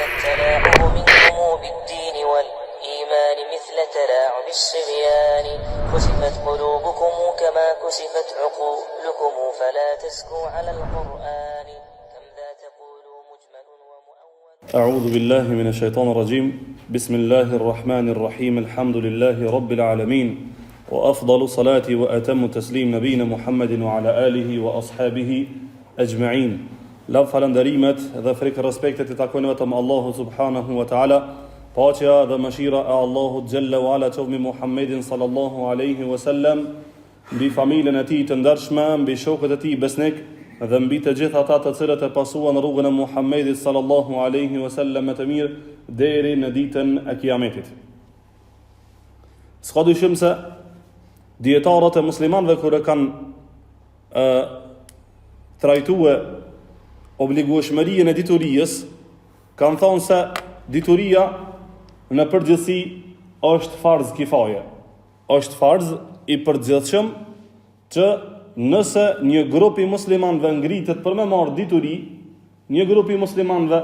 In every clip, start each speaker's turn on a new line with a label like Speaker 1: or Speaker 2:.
Speaker 1: التلاعب منكم بالدين والإيمان مثل تلاعب الصبيان كسفت قلوبكم كما كسفت عقولكم فلا تزكوا على القرآن كم ذا تقول مجمل ومؤول.
Speaker 2: أعوذ بالله من الشيطان الرجيم. بسم الله الرحمن الرحيم. الحمد لله رب العالمين وأفضل صلاة وأتم تسليم نبينا محمد وعلى آله وأصحابه أجمعين. Lavë falënderimet dhe frikë respektet I takojnë vetëm Allahut subhanahu wa ta'ala. Paqja dhe mëshira e Allahut xhalla wa ala qoftë mbi Muhammedin sallallahu alaihi wasallam, mbi familjen e tij të ndershme, mbi shokët e tij besnik dhe mbi të gjithë ata të cilët e pasuan rrugën e Muhammedit sallallahu alaihi wasallam të mirë deri në ditën e Kiametit. S'ka dyshim se dietarët e muslimanëve kur e kanë trajtuar obligueshmërinë e diturijës, kanë thonë se dituria në përgjithësi është farz kifaje. Është farz I përgjithshëm që nëse një grup I muslimanëve ngritet për me marrë dituri, një grup I muslimanëve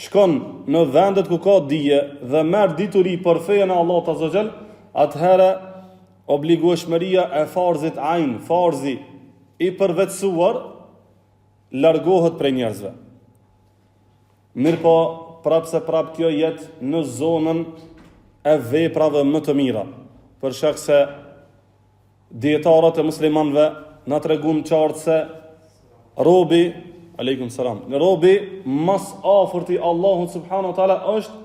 Speaker 2: shkon në vendet ku ka dije dhe merr dituri për fejen e Allahut azza xal, atëherë obligueshmëria e farzit ain, farzi I përvetësuar largohet prej njerëzve. Mirë po, prapse kjo jetë në zonën e veprave më të mira, për shkak se dietarët e muslimanëve na treguan qartë se robi, aleikum salam, robi mas afërt I Allahut subhanahu wa taala është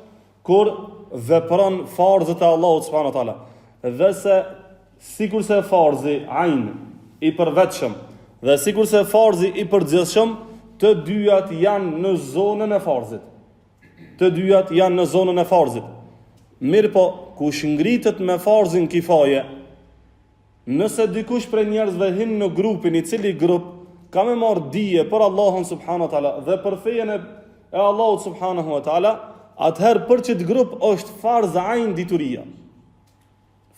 Speaker 2: kur vepron farzët e Allahut subhanahu wa taala. Dhe se sikurse farzi ain I përvetshëm dhe sikurse farzi I përgjithshëm, të dyjat janë në zonën e farzit. Të dyjat janë në zonën e farzit. Mirë po, kush ngritet me farzin kifaje, nëse dikush prej njerëzve hin në grupin I cili grup ka me marrë dije për Allahun subhanahu wa taala dhe për fejen e Allahut subhanahu wa taala, atëherë për çet grup është farz ain dituria.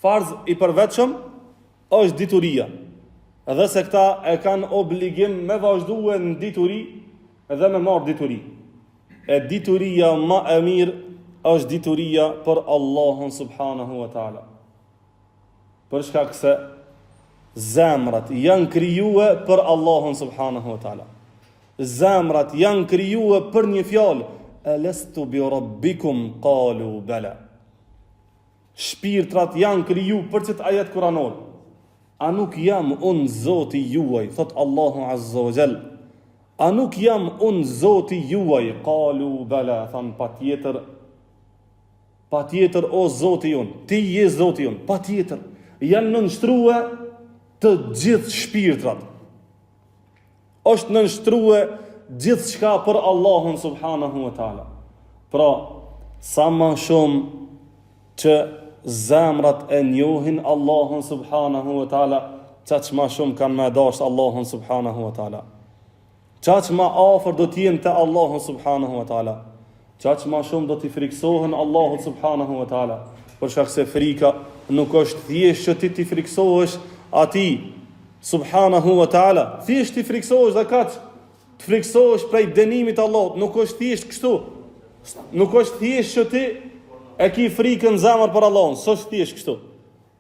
Speaker 2: Farz I përvetshëm është dituria. Edhe se këta e kanë obligim me vazhduar në dituri dhe me marrë dituri. E dituria ma e mirë është dituria për Allahun subhanahu wa ta'ala. Për shkak se zemrat janë krijuar për Allahun subhanahu wa ta'ala. Zemrat janë krijuar për një fjalë, alastu bi rabbikum qalu bala. Shpirtrat janë krijuar për çet ajet kuranor. A nuk jam unë Zoti juaj, thot Allahu azza wa jall. A nuk jam unë Zoti juaj, qalu bala, than patjetër o Zoti jon, ti je Zoti jon, patjetër. Janë nënshtruar të gjithë shpirtrat. Është nënshtruar gjithçka për Allahun subhanahu wa taala. Pra, sa më shumë që zemrat e njohin Allahun subhanahu wa taala, çaq më shumë kanë më dashur Allahun subhanahu wa taala. Çaq më afër do të jenë te Allahu subhanahu wa taala. Çaq më shumë do t'i friksohen Allahut subhanahu wa taala. Për shkak se frika nuk është thjesht që ti t'i friksohesh atij subhanahu wa taala, thjesht t'i friksohesh dhe kaç, të friksohesh prej dënimit të Allahut, nuk është thjesht kështu. Nuk është thjesht që ti e ki frikën zemër për Allahun, s'është thjesht kështu.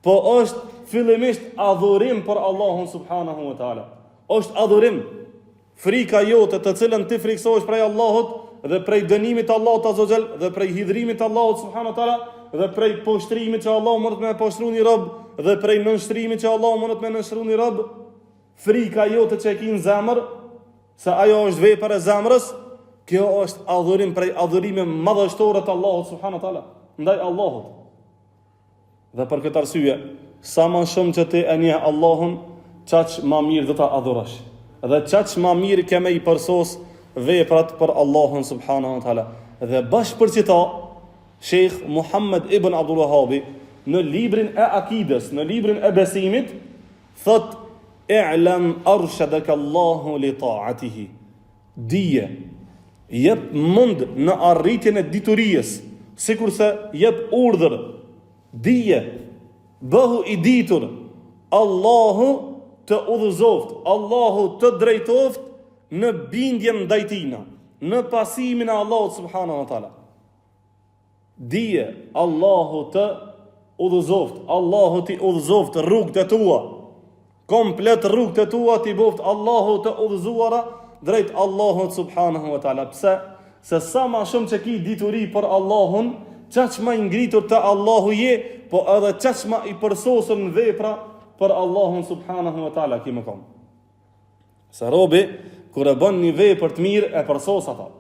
Speaker 2: Po është fillimisht adhurim për Allahun subhanahu wa taala. Është adhurim. Frika jote të cilën ti friksohesh prej Allahut dhe prej dënimit të Allahut azza xal dhe prej hidhrimit të Allahut subhanahu wa taala dhe prej poshtrimit që Allahu mund të më poshtron një rob dhe prej nënshtrimit që Allahu mund të më nënshtron një rob, frika jote që e ki në zemër, se ajo është vepër e zemrës, kjo është adhurim prej adhurime madhështore të Allahut subhanahu wa taala. Ndaj Allahut. Dhe për këtë arsye, sa më shumë që ti e njeh Allahun, çaq më mirë do ta adhurosh. Dhe çaq më mirë ke me I përsos veprat për Allahun subhanahu wa taala. Dhe bashkë për çita, Sheikh Muhammad ibn Abdul Wahhabi në librin e akides, në librin e besimit, thot i'lam arshadaka Allahu li ta'atihi. Dije, jep mund në arritjen e diturijës, sikur se jep urdhër, dije, bëhu I ditur, Allahu të udhëzoft, Allahu të drejtoft në bindjen ndaj tina, në pasimin e Allahut subhanahu wa taala. dije Allahu të udhëzoft, Allahu ti udhëzoft rrugët e tua, komplet rrugët e tua ti boft Allahu të udhëzuara drejt Allahut subhanahu wa taala. Pse? Se sa ma shumë që ki dituri për Allahun, qaq ma ngritur të Allahu je, po edhe qaq ma i përsosën në vepra për Allahun subhanahu wa taala ki më kom. Se robi, kur e bën një vepër të mirë, e përsos ata.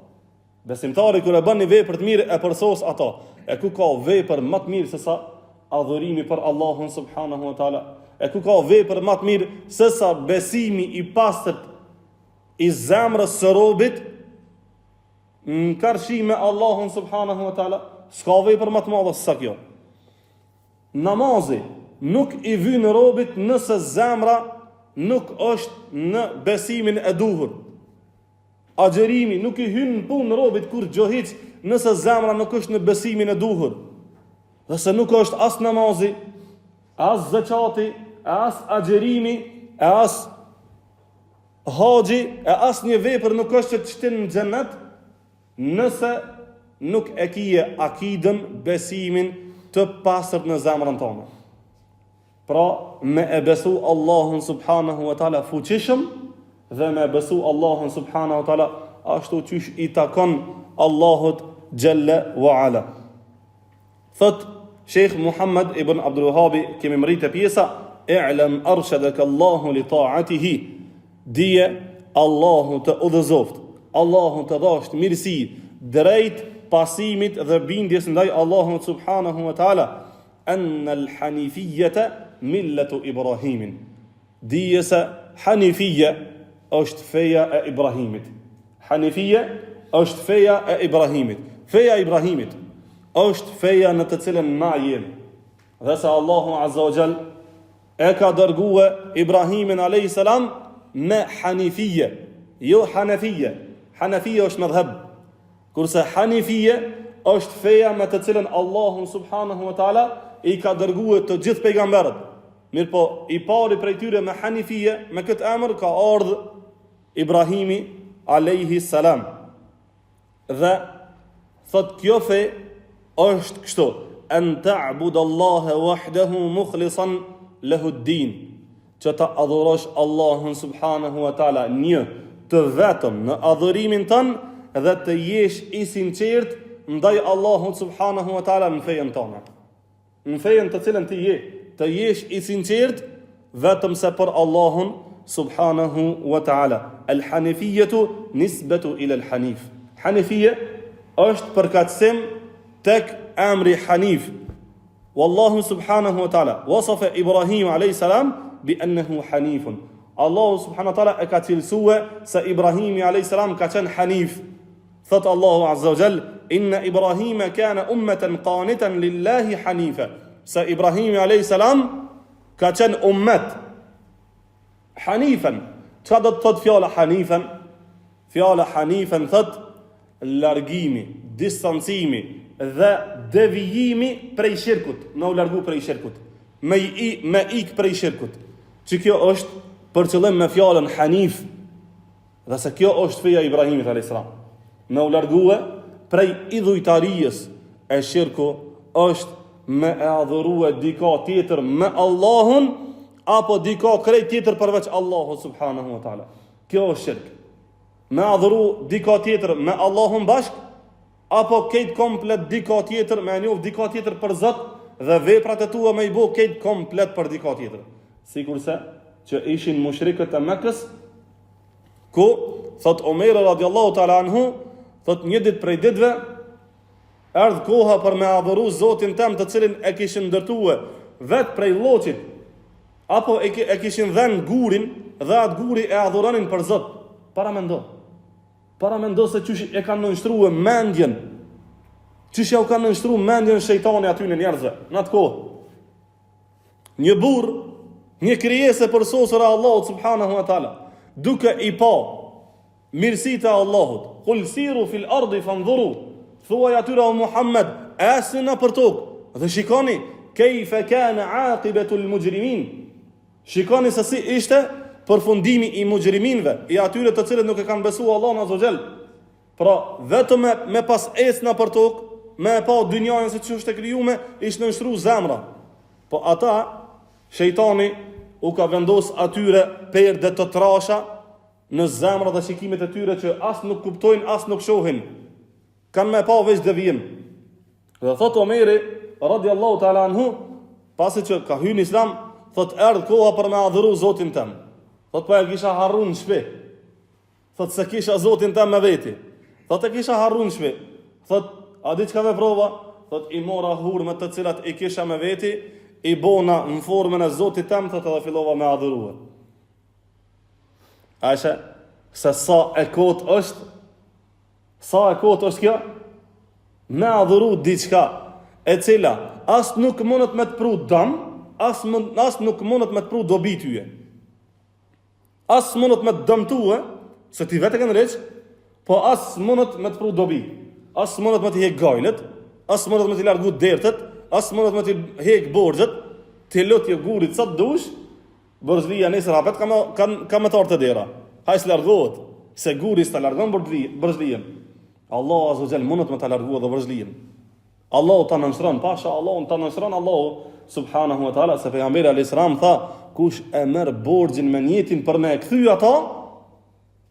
Speaker 2: Besimtari, kur e bën një vepër të mirë, e përsos ata. E ku ka vepër më të mirë se sa adhurimi për Allahun subhanahu wa taala? E ku ka vepër më të mirë se sa besimi i pastërt i zemrës së robit në karshi me Allahun subhanahu wa taala? S'ka vepër më të madhe se sa kjo. Namazi nuk i vyn robit nëse zemra nuk është në besimin e duhur. Agjerimi nuk i hyn në punë robit kur gjohic nëse zemra nuk është në besimin e duhur. Dhe se nuk është as namazi, as zakati, as agjerimi, as haxhi, e as një vepër nuk është që të shtin në xhenet nëse nuk e kije akidën, besimin të pastërt në zemrën tonë. Pra, me e besu Allahun subhanahu wa taala fuqishëm dhe me e besu Allahun subhanahu wa taala ashtu qysh i takon Allahut Jalla wa Ala. Thot Sheikh Muhammad ibn Abdul Wahhabi, kemi mritë pjesa i'lam arshadaka Allahu li ta'atihi, dije Allahu të udhëzoft, Allahu të dhasht mirësi drejt pasimit dhe bindjes ndaj Allahut subhanahu wa taala, anna al-hanifiyata millatu Ibrahimin. Dije se hanifia është feja e Ibrahimit. Hanifia është feja e Ibrahimit. Feja e Ibrahimit është feja në të cilën na jemi. Dhe se Allahu azza wa jall e ka dërguar Ibrahimin alayhis salam me hanifia, jo hanafia. Hanafia është madhhab, kurse hanifia është feja me të cilën Allahu subhanahu wa taala i ka dërguar të gjithë pejgamberët. Mirë po, i pari prej tyre me hanifia, me këtë emër ka ardhur Ibrahimi alayhi salam. Dhe thot kjo fe është kështu: an ta'budallaha wahdahu mukhlishan lahu ad-din, që ta adhurosh Allahun subhanahu wa taala një të vetëm në adhurimin tënë dhe të jesh i sinqert ndaj Allahut subhanahu wa taala në fejen tonë. Në fejen të cilën të jesh i sinqert vetëm se për Allahun subhanahu wa taala. Al-hanifiyatu nisbatu ila al-hanif. Hanifia është përkatësim tek emri Hanif. Wallahu subhanahu wa taala wasafa Ibrahim alayhis salam bi annahu hanifun. Allahu subhanahu wa taala e ka cilësue se Ibrahimi alayhis salam ka qenë hanif. Thot Allahu azza wa jall: inna Ibrahima kana ummatan qanitan lillahi hanifa. Se Ibrahimi alayhis salam ka qenë ummet hanifan. Çfarë do të thot fjala hanifan? Fjala hanifan thot largimi, distancimi dhe devijimi prej shirkut, në u largu prej shirkut, me ik prej shirkut. Që kjo është për qëllim me fjalën hanif, dhe se kjo është feja Ibrahimit alayhis salam. Me u largue prej idhujtarijës e shirku është me e adhurue dika tjetër me Allahun, apo dika krejt tjetër përveç Allahut subhanahu wa taala. Kjo është shirk. Me adhuru dika tjetër me Allahun bashk, apo këtë komplet dika tjetër, me njoh dika tjetër për Zot dhe veprat e tua me i bo këtë komplet për dika tjetër. Sikurse që ishin mushrikët e Mekës, ku thot Omer radiallahu ta'ala anhu, thot një ditë prej ditëve erdh koha për me adhuru Zotin tëm, të cilin e kishin ndërtue vetë prej lloçit, apo e kishin dhenë gurin dhe atë guri e adhuronin për Zot. Para mendo se qysh e kanë nënshtruar mendjen, qysh ja u kanë nënshtruar mendjen shejtani aty në njerëzve në atë kohë. Një burr, një krijesë përsosur e Allahut subhanahu wa taala, duke i pa mirësitë e Allahut, qul siru fil ardi fanzuru, thuaj atyre o Muhammed, asni për tokë dhe shikoni kejfe kana aqibatul mujrimin. Shikoni se si ishte përfundimi i mujriminve, i atyre të cilët nuk e kanë besuar Allahun azza wa jall. Pra, vetëm me pas esna për tokë, me pa dynjajnë se që është e krijume, ishtë nënshru zemra. Po ata, shejtani u ka vendos atyre perde të trasha në zemra dhe shikimet e tyre që as nuk kuptojnë, as nuk shohin. Kanë me pa veç devijim. Dhe thot Omeri, radiallahu ta'ala anhu, pasi që ka hyrë në Islam, thot erdhë koha për me adhuru Zotin tem. Thot pa e kisha harru në shpi. Thot se kisha Zotin tem me veti. Thot e kisha harru në shpi. Thot, a di qka veprova? Thot i mora hurme të cilat i kisha me veti, i bona në formën e Zotit tem, thot edhe fillova me adhuruhe. Ashe, se sa e kot është kjo? Me adhuru diçka e cila as nuk mundet me të pru dëm, as nuk mundet me të pru dobi tyje. As mundet me të dëmtue, se ti vete kënë req, po as mundet me të pru dobi. As mundet me të hek gajlet, as mundet me të largu dertet, as mundet me të hek borxhet, të lotje gurit sa të dush, Bërgjlia nesër hapet ka me tartë të dera. Hajs largohet, se guris të largon bërgjlien. Allah azogel mundet me të largohet dhe bërgjlien. Allah të nënshron, pasha Allah të nënshron Allah subhanahu wa ta'ala, se pejgamberi alayhis salam tha, kush e merr borxhin me niyetin për me e kthy ata,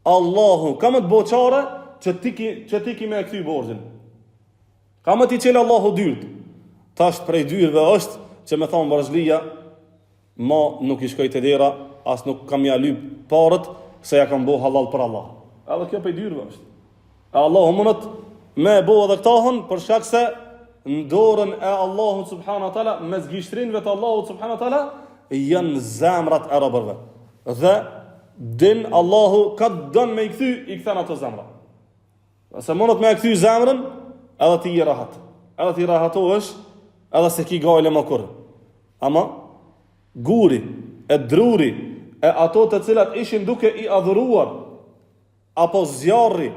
Speaker 2: Allahu ka më të boçare që ti ki me e kthy borxhin. Ka më t'i qelë Allahu dyrt. Tash prej dyrve është që me thonë bërgjlia, ma nuk i shkoj të dera, as nuk kam ja lyp parët, se ja kam bo halal për Allah. Edhe kjo prej dyrve është. Allahu mundet me bo edhe këtahën, për shkak se në dorën e Allahu subhanahu wa taala, mes gishtrinëve të Allahu subhanahu wa taala, janë zemrat e robërve. Dhe din Allahu ka dënë me i kthy, i kthen ato zemra. Se mundet me e kthy zemrën, edhe ti i rahat. Edhe ti rahatohesh, edhe se ki gajle më kur. Ama guri, e druri, e ato të cilat ishin duke i adhuruar, apo zjarri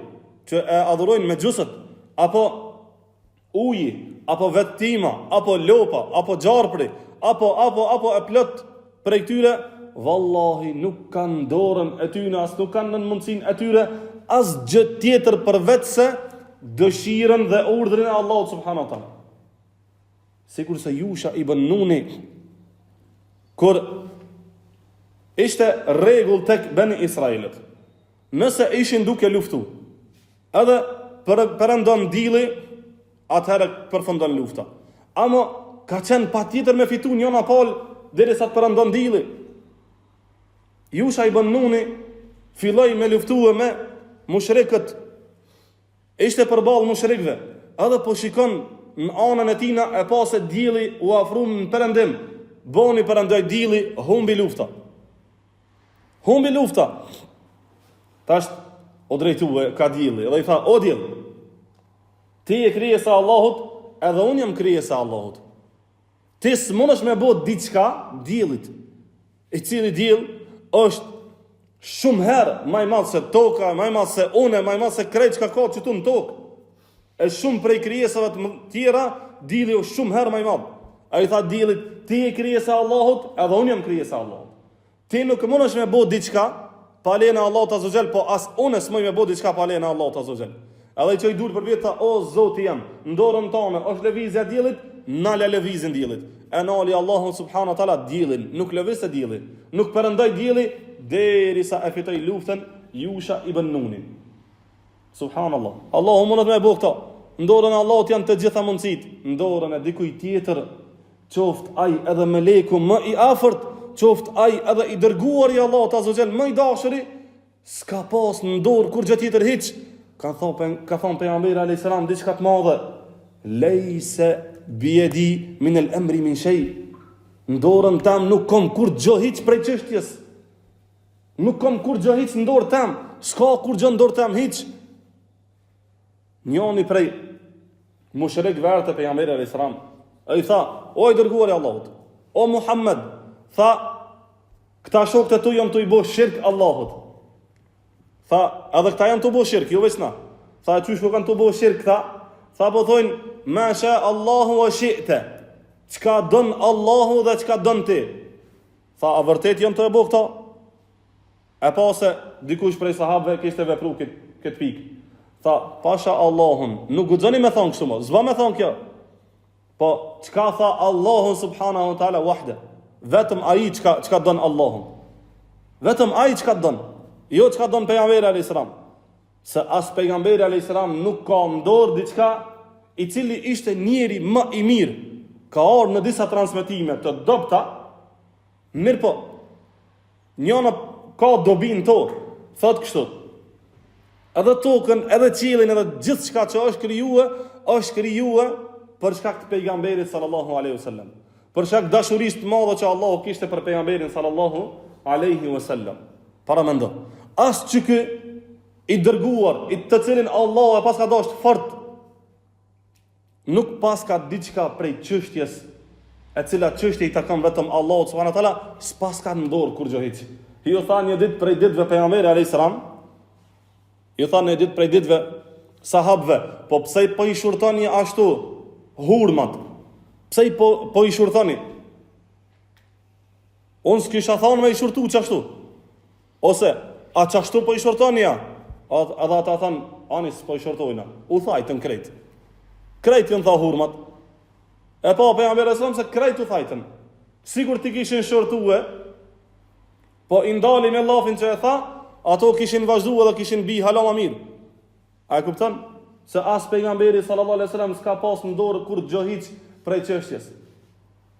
Speaker 2: që e adhurojnë me gjusët, apo uji, apo vettima, apo lopa, apo gjarpri, apo e plot prej tyre, vallahi nuk kanë dorën e tyre, as nuk kanë në mundësin e tyre, as gjë tjetër përveç se dëshirën dhe urdhrin e Allahut subhanahu wa taala. Sikur se Yusha ibn Nuni, kur ishte rregull tek Beni Israilit, nëse ishin duke luftu, edhe përëndon dili, atëherë përfundon lufta. Ama ka qenë pa tjetër me fitu njona palë, derisa të përëndon dili. Yusha ibn Nuni filloi me luftue me mushrikët, ishte përballë mushrikëve, edhe po shikon në anën e tina e pa se dili u afrum në përëndim, boni përëndoj dili, humbi lufta. Tash o drejtue ka dili, edhe i tha, o dil, ti e krijesa Allahut, edhe unë jam krijesa Allahut. Ti s'munësh me bo diçka dilit, i cili dil është shumë herë maj madh se toka, maj madh se une, maj madh se krejt që ka që tu në tokë. E shumë prej krijesave të tjera, dili është shumë herë maj madh. A i tha dilit, ti e krijesa Allahut, edhe unë jam krijesa Allahut. Ti nuk mundesh me bo diçka pa lejen e Allahut azza po as unë s'moj me bo diçka pa lejen e Allahut azza. Edhe që i dur për vjetë, o Zoti jam, në dorën tonë është lëvizja dilit, nala lëvizin dilit. E nali Allahun subhanahu wa taala dielin, nuk lëviz se dielli, nuk perëndoi dielli derisa e fitoi luftën Yusha ibn Nuni. Subhanallah. Allahu mundet me bëu këto. Në dorën e Allahut janë të gjitha mundësitë, në dorën e dikujt tjetër, qoftë ai edhe meleku më i afërt, qoftë ai edhe i dërguar i Allahut azza xal më i dashuri, s'ka pas në dorë kur gjë tjetër hiç. Ka thonë pejgamberi alayhis salam diçka të madhe. Lejse bjedi min el emri min shej. Në dorën tam nuk kom kur gjë hiç prej çështjes. Nuk kom kur gjë hiç në dorë tam. S'ka kur gjë në dorë tam hiç. Njoni prej mushrik verte pejgamberi alayhis salam, ai tha, o i dërguari i Allahut, o Muhammed, tha, këta shokët e tu janë të i bo shirk Allahut. Tha, edhe këta janë të bo shirk, jo veç na. Tha, qysh po kanë të bo shirk këta? Tha, po thojnë, ma sha Allahu wa shi'te. Qka dën Allahu dhe qka dën ti? Tha, a vërtet janë të e bo këta? E pa se dikush prej sahabëve kishte vepru këtë pikë. Tha, pasha Allahun, nuk guxoni me thonë kështu më, zba me thonë kjo. Po, çka tha Allahun subhanahu wa taala wahde? Vetëm ai çka don Allahun. Vetëm ai çka don. Jo çka don pejgamberi alayhis salam. Se as pejgamberi alayhis salam nuk ka në dorë diçka i cili ishte njeri më i mirë. Ka orë në disa transmetime të dobta, mirë po, njëna ka dobin to, thot kështu. Edhe tokën, edhe qiellin, edhe gjithë çka që është krijuar për shkak të pejgamberit sallallahu alaihi wasallam. Për shkak dashurisë të madhe që Allahu kishte për pejgamberin sallallahu alaihi wasallam. Para mendo. As çka i dërguar, i të cilin Allahu e paska dashur fort, nuk paska diçka prej çështjes, e cila çështje i takon vetëm Allahut subhanahu wa taala, s'paska në dorë kur gjë hiç. Ju tha një ditë prej ditëve pejgamberi alayhis salam, ju tha një ditë prej ditëve sahabëve, po pse po i shurtoni ashtu hurmat? Pse po i shurtoni? Unë s'kisha thonë me i shurtu qashtu. Ose, a qashtu po i shurtoni ja? Edhe ata thanë, ani s'po i shurtojna. U thajtën krejt. Krejt jënë tha hurmat. E pa pejgamberi sallallahu alajhi wasallam se krejt u thajtën. Sigur ti kishin shurtue, po i ndali me llafin që e tha, ato kishin vazhdu edhe kishin bi hala më mirë. A e kupton? Se as pejgamberi sallallahu alajhi wasallam s'ka pas në dorë kur gjë hiç prej çështjes.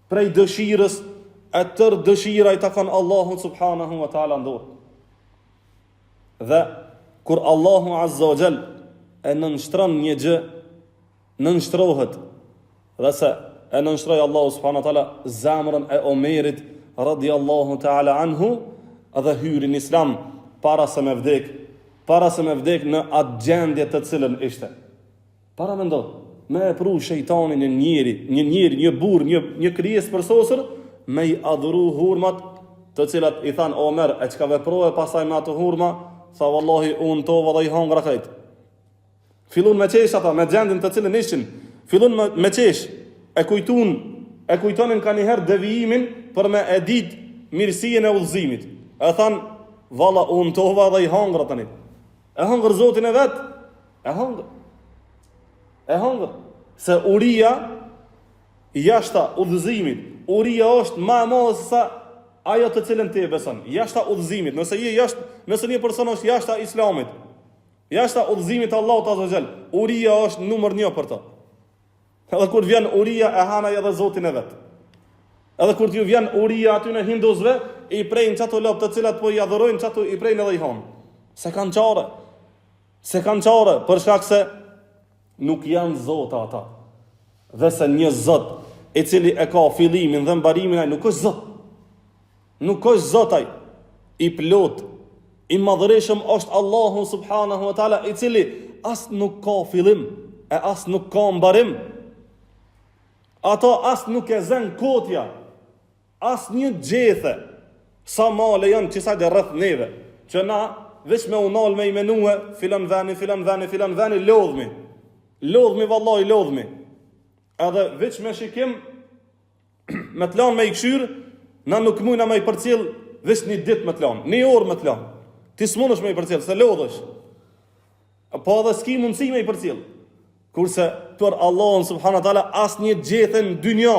Speaker 2: Prej dëshirës, e tërë dëshira i takon Allahut subhanahu wa taala në dorë. Dhe kur Allahu azza wa jall e nënshtron një gjë, nënshtrohet. Dhe se e nënshtroi Allahu subhanahu wa taala zemrën e Omerit radhiyallahu taala anhu, dhe hyri në Islam para se me vdek në atë gjendje të cilën ishte. Para mendo, me e pru shejtanin një burr, një krijesë përsosur, me i adhuru hurmat, të cilat i than Omer, e çka veprove pasaj me ato hurma, tha wallahi unë tova dhe i hangra krejt. Fillun me qesh ata, me gjendin të cilën ishin, fillun me qesh, e kujtonin ka njëherë devijimin për me e dit mirësien e udhëzimit. E than, valla unë tova dhe i hangra tani. E hangër Zotin e vet, e hangër. Se uria jashta udhëzimit, uria është ma e madhe se sa ajo të cilën ti e beson. Jashta udhëzimit, nëse një person është jashta Islamit, jashta udhëzimit Allahut azza wa jall, uria është numër 1 për ta. Edhe kur vjen uria e hanaj edhe Zotin e vet. Edhe kur t'ju vjen uria aty në hinduzve, i prejnë çato lop të cilat po i adhurojnë, çato i prejnë edhe i hanë. Se kanë qare, për shkak se nuk janë zota ata. Dhe se një zot i cili e ka fillimin dhe mbarimin ai nuk është zot. Nuk është zot ai. I plot, i madhëreshëm është Allahu subhanahu wa taala, i cili as nuk ka fillim e as nuk ka mbarim. Ato as nuk e zën kotja, as një gjethe, sa male janë qisa dhe rrëth neve, që na veç me unal me i menue, filan veni, lodhmi vallaj, lodhmi. Edhe veç me shikim, me të lanë me i këshyrë, na nuk mujna me i përcil, veç një dit me të lanë, një orë me të lanë. Ti s'mun është me i përcil, se lodhësh. Po edhe s'ki mundësi me i përcil. Kurse për Allahun subhanahu wa taala as një gjethen në dynja,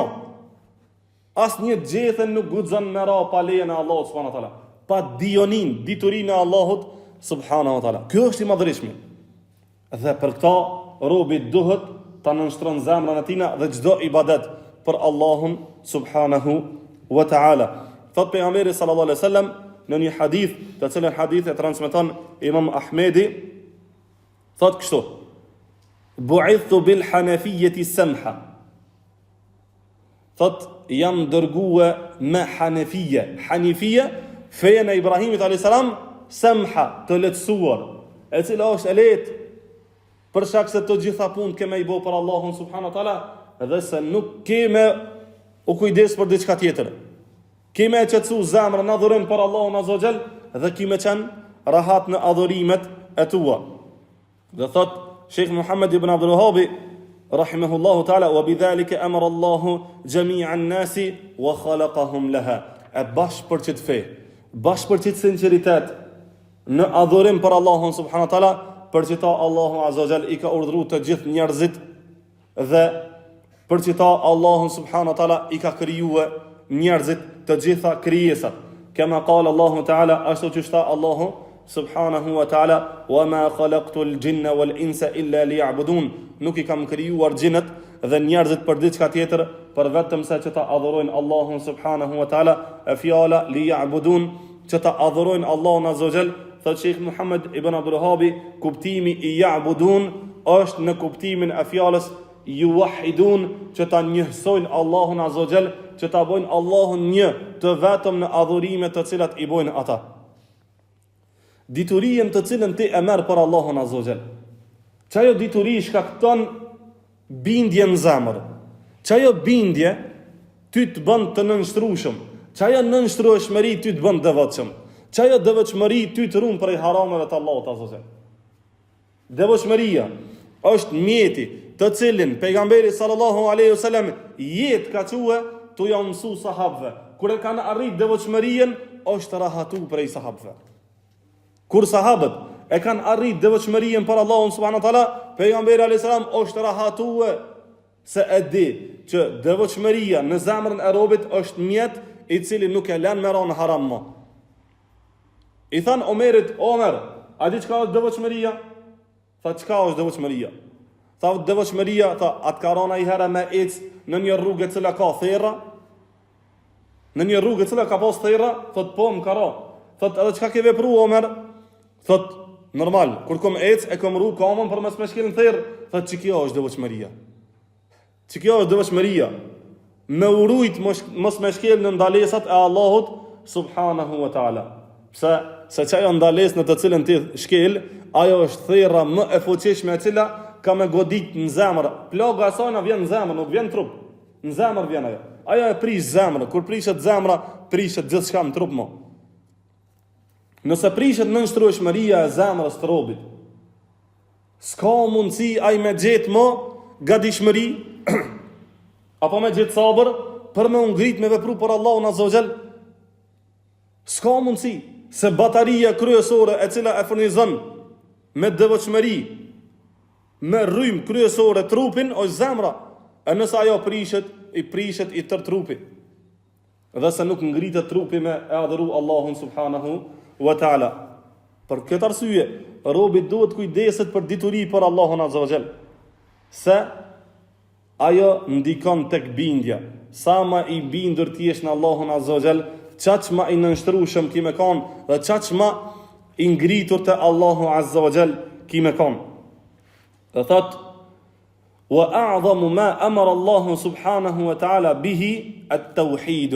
Speaker 2: as një gjethen nuk guxon me ra pa lejen e Allahut subhanahu wa taala, pa diturinë e Allahut subhanahu wa taala. Kjo është i madhërishmi. Dhe për këta robi duhet ta nënshtron zemrën e tina dhe çdo ibadet për Allahun subhanahu wa taala. Thot pejgamberi sallallahu alaihi wasallam në një hadith, të cilën hadith e transmeton Imam Ahmedi, thot kështu: Bu'ithtu bil hanafiyyati samha. Thot jam dërguar me Hanifia, feja e Ibrahimit alayhis salam, samha, të lehtësuar, e cila është e lehtë për shkak se të gjitha punët kemë i bë për Allahun subhanahu wa taala, dhe se nuk kemë u kujdes për diçka tjetër. Kemë e qetësu zemrën në adhurim për Allahun azza wa jall dhe kemë qenë rahat në adhurimet e tua. Dhe thot Sheikh Muhammad ibn Abdul Wahhab rahimahullahu ta'ala, wa bidhalika amara Allahu jami'a an-nasi wa khalaqahum laha. E për qëtë fe, për qëtë sinceritet në adhurim për Allahun subhanahu wa ta'ala, për çita Allahu Azza wa Jall I ka urdhëruar të gjithë njerëzit dhe për çita Allahu subhanahu wa taala I ka krijuar njerëzit të gjitha krijesat. Kama qala Allahu Ta'ala, ashtu që shta Allahu subhanahu wa ta'ala, wa ma khalaqtul jinna wal insa illa liya'budun. Nuk I kam krijuar xhinët dhe njerëzit për diçka tjetër, për vetëm sa që ta adhurojnë Allahun subhanahu wa ta'ala. E fjala liya'budun, që ta adhurojnë Allahun azza wa jall. Thot Sheikh Muhammad ibn Abdul Wahhabi, kuptimi I ya'budun është në kuptimin e fjalës yuwahhidun, që ta njësojnë Allahun azza wa jall, që ta bojnë Allahun një të vetëm në adhurime të cilat I bojnë ata. Diturien të cilën ti e merr për Allahun azza wa jall. Çajo dituri shkakton bindje në zemër. Çajo bindje ty të bën të nënshtrueshëm. Çajo nënshtrueshmëri ty të bën devotshëm. Çajo devotshmëri ty të ruan prej harameve të Allahut azza wa jall. Devotshmëria është mjeti të cilin pejgamberi sallallahu alaihi wasallam jetë ka thue tu ja mësu sahabëve. Kur e kanë arrit devotshmërinë, është rahatu prej sahabëve. Kur sahabët e kanë arrit devotshmërinë për Allahun subhanahu wa taala, pejgamberi alayhis salam është rahatue se e di që devotshmëria në zemrën e robit është mjet I cili nuk e lën me ran haram më. I than Omerit, Omer, a di çka është devotshmëria? Tha, çka është devotshmëria? Tha, devotshmëria, tha, atë ka rana I herë me ec në një rrugë e cila ka therra. Në një rrugë e cila ka pas therra, thot po më ka ra. Thot, edhe çka ke vepru Omer? Thot, normal, kur kom ec e kom rrugë kamën për mes me shkelën therr. Thot, që kjo është devotshmëria. Që kjo është devotshmëria. Me urujt mos me shkel në ndalesat e Allahut subhanahu wa taala. Se çajo ndalesë në të cilën ti shkel, ajo është therra më e fuqishme e cila ka me godit në zemër. Plaga e saj na vjen në zemër, nuk vjen në trup. Në zemër vjen ajo. Ajo e prish zemrën. Kur prishet zemra, prishet gjithçka në trup më. Nëse prishet nënshtrueshmëria e zemrës të robit, s'ka mundësi ai me gjetë më gatishmëri apo me gjetë sabër për me ngrit me vepru për Allahun azza wa jall. S'ka mundësi, se bataria kryesore e cila e furnizon me devotshmëri, me rrymë kryesore trupin, është zemra. E nëse ajo prishet I tër trupi. Dhe se nuk ngritet trupi me e adhuru Allahun subhanahu wa ta'ala. Për këtë arsye, robi duhet kujdeset për dituri për Allahun azza wa jall. Se ajo ndikon tek bindja. Sa ma I bindur ti jesh në Allahun azza wa jall, çaq ma I nënshtrueshëm ki me kon, dhe çaq ma I ngritur te Allahu azza wa jall ki me kon. Dhe thot, wa a'dhamu ma amara Allahu subhanahu wa ta'ala bihi at-tauhid.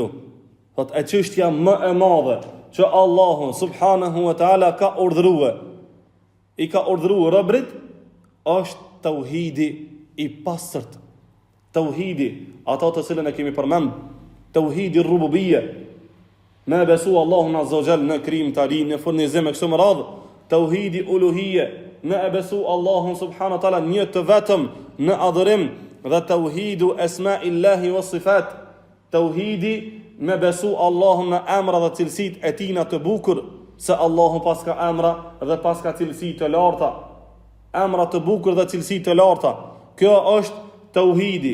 Speaker 2: Thot, e çështja më e madhe që Allahu subhanahu wa ta'ala ka urdhëruar, I ka urdhëruar robrit, është tauhidi I pastërt. Tauhidi, ato të cilën e kemi përmend, tauhidi rububiyya, me besu Allahun azza wa jall në krijimtari, në furnizim e kështu me radhë, tauhidi uluhiyya, në e besu Allahun subhanahu wa taala një të vetëm në adhurim, dhe tauhidu esmaillahi wa sifat, tauhidi me besu Allahun në emra dhe cilësit e tina të bukur, se Allahun pas ka emra dhe pas ka cilësi të larta, emra të bukur dhe cilësi të larta. Kjo është tauhidi.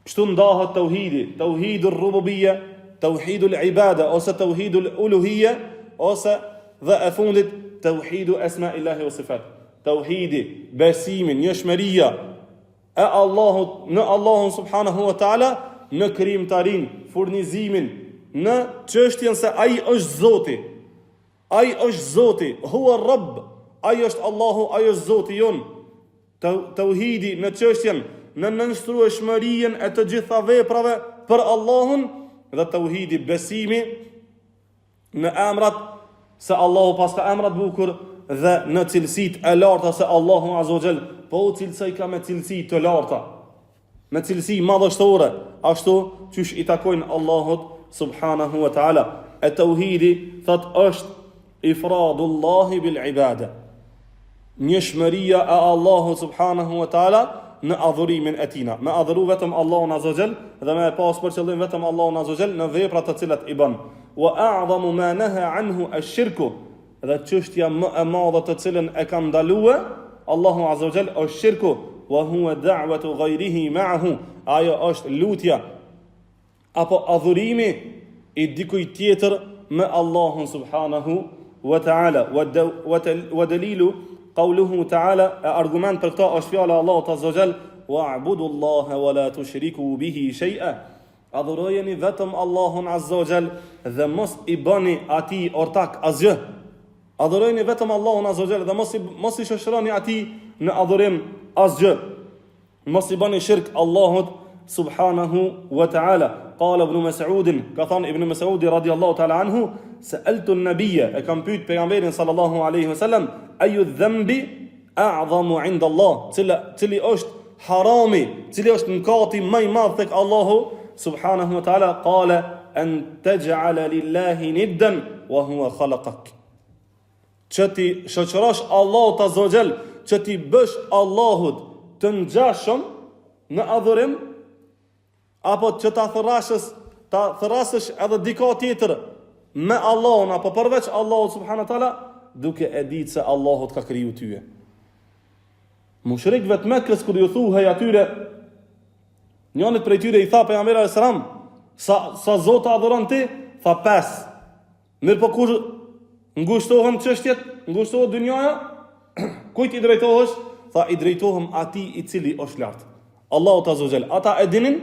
Speaker 2: Kështu ndahet tauhidi, tauhidul rububiyya, tauhidul ibada, ose tauhidul uluhiyya, ose dhe e fundit tauhidu esmaillahi wa sifat. Tauhidi, besimin, njëshmëria e Allahut në Allahun subhanahu wa taala, në krijimtarin, furnizimin, në çështjen se ai është Zoti. Ai është Zoti, huwa Rabb. Ai është Allahu, ai është Zoti jon. Tauhidi në çështjen në nënshtrueshmërinë e të gjitha veprave për Allahun, dhe tauhidi besimi në emrat, se Allahu pas ka emrat bukur, dhe në cilësit e larta, se Allahu azza wa jall po cilësoj ka me cilësi të larta, me cilësi madhështore, ashtu qysh I takojnë Allahut subhanahu wa ta'ala. E tauhidi thot është ifradullahi bil ibada, njëshmëria e Allahut subhanahu wa ta'ala në adhurimin e tina, me adhuru vetëm Allahun azza wa jall dhe me pas për qëllim vetëm Allahun azza wa jall në veprat të cilat I bën. Wa a'dhamu ma naha anhu ash-shirku, dhe çështja më e madhe të cilën e ka ndaluar Allahu Azza wa Jall është shirku, wa huwa da'watu ghayrihi ma'ahu, ajo është lutja apo adhurimi i dikujt tjetër me Allahun subhanahu wa ta'ala. Wa dalilu qawluhu ta'ala, argument për këtë është fjala e Allahut Azza wa Jall, wa'budu Allaha wa la tushriku bihi shay'a, adhurojeni vetëm Allahun Azza wa Jall dhe mos i bëni atij ortak asgjë. Adhurojeni vetëm Allahun Azza wa Jall dhe mos i shoqëroni atij në adhurim asgjë. Mos i bëni shirk Allahut subhanahu wa ta'ala. Qala ibn Mas'ud, ka thënë Ibn Mas'ud radiyallahu ta'ala anhu, sa'altu an-nabiyya, e kam pyet pejgamberin sallallahu alaihi wasallam, ayu dhanbi a'zamu 'inda Allah, cili është harami, cili është mëkati më i madh tek Allahu subhanahu wa ta'ala. Qala an taj'ala lillahi niddan wa huwa khalaqak, që ti shoqërosh Allahut Azza wa Jall, që ti bësh Allahut të ngjashëm në adhurim, apo që ta thërrasësh edhe dika tjetër me Allahun apo përveç Allahut subhanahu wa taala, duke e ditë se Allahu ka kriju tyje. Mushrikëve të Mekës kur ju thuhej atyre, njënit prej tyre i tha pejgamberi alayhis salam, sa Zot adhuron ti? Tha 5. Mirë po kur ngushtohen çështjet, ngushtohet dynjaja, kujt i drejtohesh? Tha i drejtohem atij i cili është lart, Allahu Azza wa Jall. Ata e dinin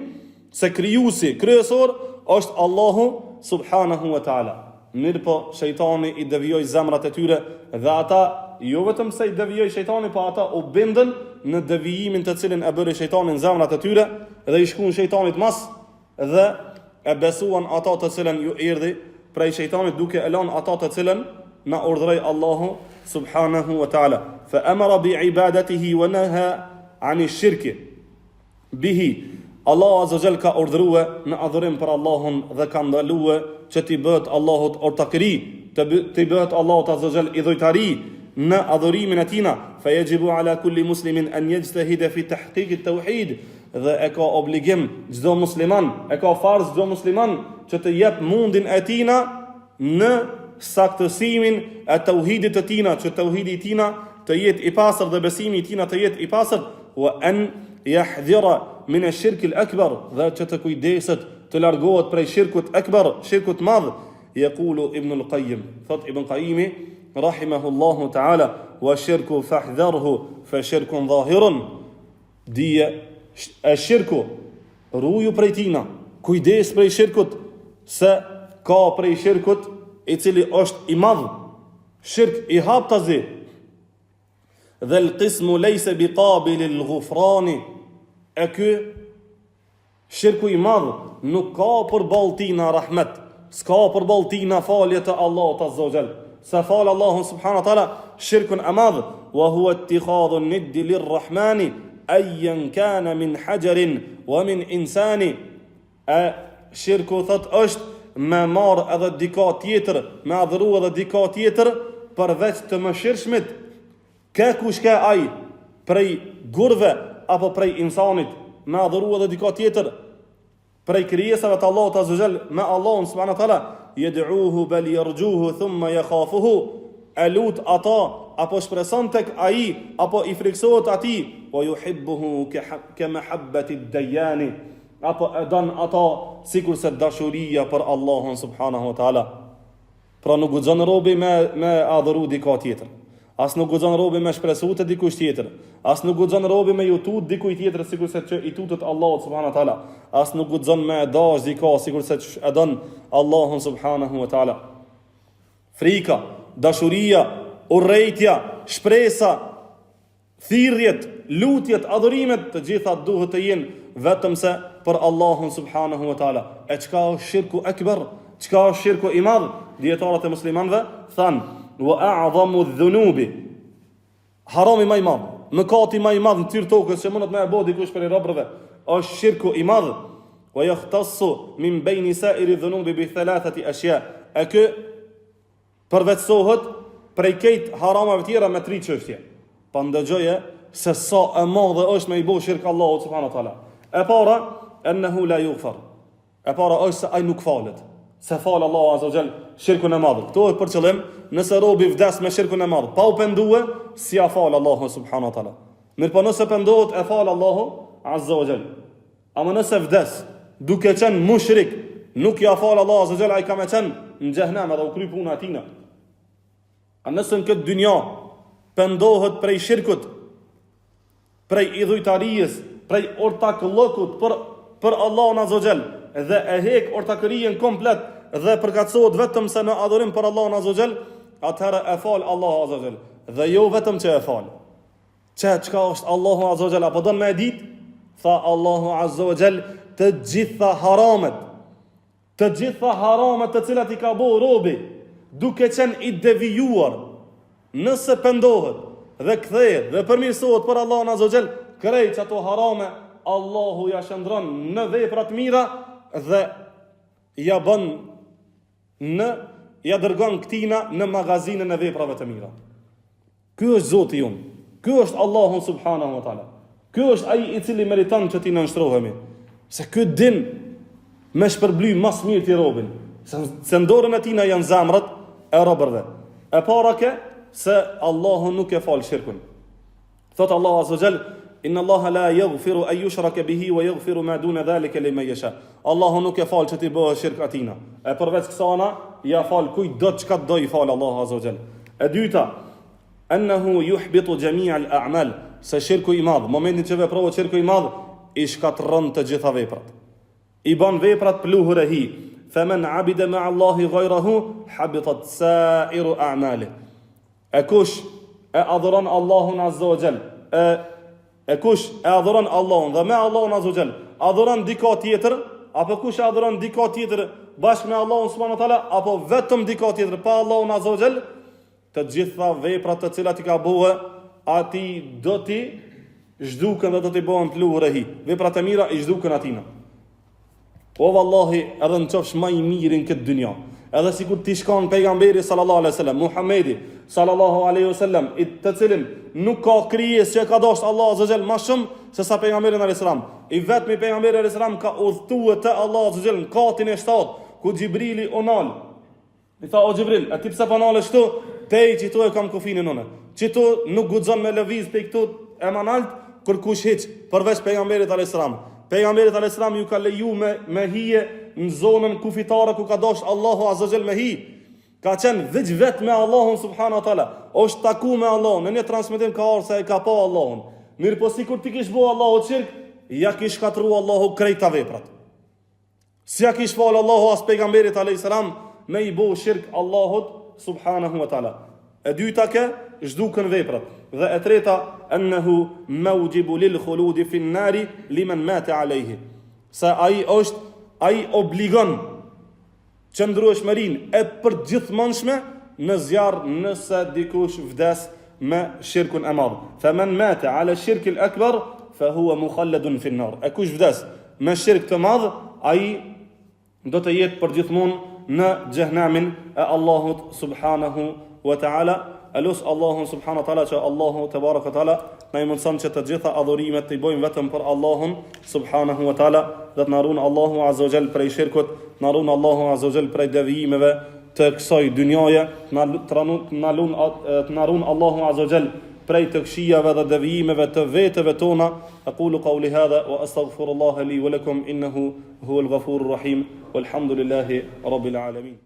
Speaker 2: se krijuesi, kryesor është Allahu subhanahu wa taala. Mirë po shejtani i devijoi zemrat e tyre dhe ata jo vetëm se i devijoi shejtani, po ata u bindën në devijimin të cilin e bëri shejtani në zemrat e tyre dhe i shkuan shejtanit mas dhe e besuan ata të cilën ju erdhi prej shejtanit, duke e lënë ata të cilën na urdhëroi Allahu subhanahu wa taala. Fa amara bi ibadatihi wa naha 'ani shirki bihi. Allahu Azza wa Jall ka urdhëruar në adhurim për Allahun dhe ka ndaluar që t'i bëhet Allahut ortakëri, t'i bëhet Allahut Azza wa Jall idhujtari në adhurimin e tina. Fa yajibu ala kulli muslimin an yajtahida fi tahqiq at-tauhid, dhe e ka obligim çdo musliman, e ka farz çdo musliman që të jep mundin e tina në saktësimin e tauhidit të tina, që tauhidi i tina të jetë i pastër dhe besimi i tina të jetë i pastër, wa an yahdhira min ash-shirk al-akbar, dhe që të kujdeset të largohet prej shirkut akbar, shirkut madh. Yaqulu Ibn al-Qayyim, thot Ibn Qayyimi rahimahullahu ta'ala, wa shirku fahdharhu fa shirkun zahirun, dije e shirku, ruju prej tina, kujdes prej shirkut, se ka prej shirkut i cili është i madh, shirk i haptazi, dhe l'qismu lejse bi qabili l'ghufrani, e ky shirku i madh nuk ka për baltina rahmet, s'ka për baltina falje të Allahut Azza wa Jall. Se falë Allahun subhanahu wa taala shirkun e madh, wa huwa ittikhadhu niddi lirrahmani ayyan kana min hajarin wa min insani. Shirku thot është me marr edhe dika tjetër, me adhuru edhe dika tjetër përveç të mëshirshmit, ka kush ka ai prej gurve apo prej insanit, me adhuru edhe dika tjetër prej krijesave të Allahut Azza wa Jall me Allahun subhanahu wa taala. Yad'uhu bal yarjuhu thumma yakhafuhu, alut ata apo shpreson tek ai apo i friksohet atij, wa yuhibbuhu ka mahabbati ad-dayani, apo e don ata sikur se dashuria për Allahun subhanahu wa taala. Pra nuk guxon robi me adhuru dika tjetër, as nuk guxon robi me shpresu te dikush tjetër, as nuk guxon robi me jutut dikujt tjetër sikur se që i tutet Allahut subhanahu wa taala, as nuk guxon me dash dika sikur se e don Allahun subhanahu wa taala. Frika, dashuria, urrejtja, shpresa, thirrjet, lutjet, adhurimet, të gjitha duhet të jenë vetëm se për Allahun subhanahu wa taala. E çka është shirku akbar? Çka është shirku i madh? Dietarët e muslimanëve thanë: wa a'zamu adh-dhunubi, harami më i madh, mëkati më i madh në tyrë tokës që mund të më bëj dikush për robërve, është shirku i madh. Wa yahtassu min bayni sa'iri dhunubi bi thalathati ashya, e kë përvetësohet prej këtij haramave të tjera me 3 çështje. Pa ndëgjoje se sa e madhe është me i bëu shirk Allahut subhanahu wa taala. E para, ennehu la yughfar, e para është se ai nuk falet. se falë Allahu azza wa jall shirkun e madh. Kto është për qëllim, nëse robi vdes me shirkun e madh, pa u pendue, si ja falë Allahu subhanahu wa taala. Mirë, po nëse pendohet e falë Allahu azza wa jall. Ama nëse vdes duke qenë mushrik, nuk ja falë Allahu azza wa jall, ai ka më qenë në xhehenem edhe u kry puna e tij. A nëse në këtë dynja pendohet prej shirkut, prej idhujtarijës, prej ortakllëkut për Allahun azza wa jall, dhe e hek ortakërinë komplet dhe përkatësohet vetëm se në adhurim për Allahun azza wa jall, atëherë e fal Allahu azza wa jall. Dhe jo vetëm që e fal. Çka është Allahu azza wa jall, apo don më e ditë? Tha Allahu azza wa jall, të gjitha haramet të cilat i ka bëu robi, duke qenë i devijuar, nëse pendohet dhe kthehet dhe përmirësohet për Allahun azza wa jall, krejt ato harame Allahu ja shëndron në vepra të mira dhe ja dërgon këtina në magazinën e veprave të mira. Ky është Zoti jon. Ky është Allahu subhanahu wa taala. Ky është ai i cili meriton që ti na nshtrohemi. Se ky din me shpërbly mas mirë ti robin. Se ndorën e tina janë zemrat e robërve. E para ke se Allahu nuk e fal shirkun. Thot Allahu azza wa jall, inna Allaha la yaghfiru an yushraka bihi wa yaghfiru ma duna dhalika liman yasha. Allahu nuk e fal që ti bëhesh shirk atina. E përveç kësana, ja fal kujt do çka do i fal Allahu azza wa jall. E dyta, annahu yuhbitu jami' al-a'mal. Se shirku i madh, momentin që veprohet shirku i madh, i shkatërron të gjitha veprat. I bën veprat pluhur e hi. Faman 'abida ma'a Allahi ghayrahu habitat sa'iru a'malihi. E kush e adhuron Allahun azza wa jall, e kush e adhuron Allahun dhe me Allahun azza wa jall adhuron dikë tjetër, apo kush e adhuron dikë tjetër bashkë me Allahun subhanahu wa taala, apo vetëm dikë tjetër pa Allahun azza wa jall, të gjitha veprat të cilat i ka bëu ati do ti zhduken dhe do t'i bëhen pluhur e hi. Veprat e mira i zhduken atina. O vallahi, edhe në qofsh ma i mirin këtë dynja, edhe si kur t'i shkon pejgamberi sallallahu alaihi wasallam, Muhammedi sallallahu alaihi wasallam, i të cilin nuk ka krijes që ka dashur Allah azza wa jall më shumë se sa pejgamberi alaihi salam. I vetmi pejgamberi alaihi salam ka udhëtuar te Allah azza wa jall në katin e 7, ku Xhibrili onal. I tha, o Xhibril, a ti pse po nale kështu? Te që tu e kam kufinin unë. Që tu nuk guxon me lëviz pe këtu e manalt kur kush hiç përveç pejgamberit alaihi salam. Pejgamberit alaihi salam ju ka leju me hije në zonën kufitare ku ka dash Allahu azza wa jall me hi. Ka qenë veç me Allahun subhanahu wa taala. Është taku me Allahun. Në një transmetim ka ardhur se ai ka pa Allahun. Mirë, po sikur ti kish bëu Allahu shirk, ja kish shkatrua Allahu krejta veprat. Si ja kish fal Allahu as pejgamberit alaihi salam me i bëu shirk Allahut subhanahu wa taala. E dyta ke zhdukën veprat. Dhe e treta, ennehu mawjibu lil khuludi fin nari liman mata alayhi. Se ai obligon qëndrueshmërinë e përgjithmonshme në zjarr nëse dikush vdes me shirkun e madh. Faman mata ala shirk al akbar fa huwa mukhalladun fi an-nar. E kush vdes me shirk të madh, ai do të jetë përgjithmonë në xhehenamin e Allahut subhanahu wa ta'ala. Alus Allahun subhanahu wa ta'ala që Allahu tebaraka ta'ala na i mundson që të gjitha adhurimet të i bëjmë vetëm për Allahun subhanahu wa ta'ala, dhe të na ruan Allahu azza wa jall prej shirkut, na ruan Allahu azza wa jall prej devijimeve të kësaj dynjaje, na ruan Allahu azza wa jall prej të këshijave dhe devijimeve të veteve tona. Aqulu qawli hadha wa astaghfirullaha li wa lakum innahu huwal ghafurur rahim walhamdulillahi rabbil alamin.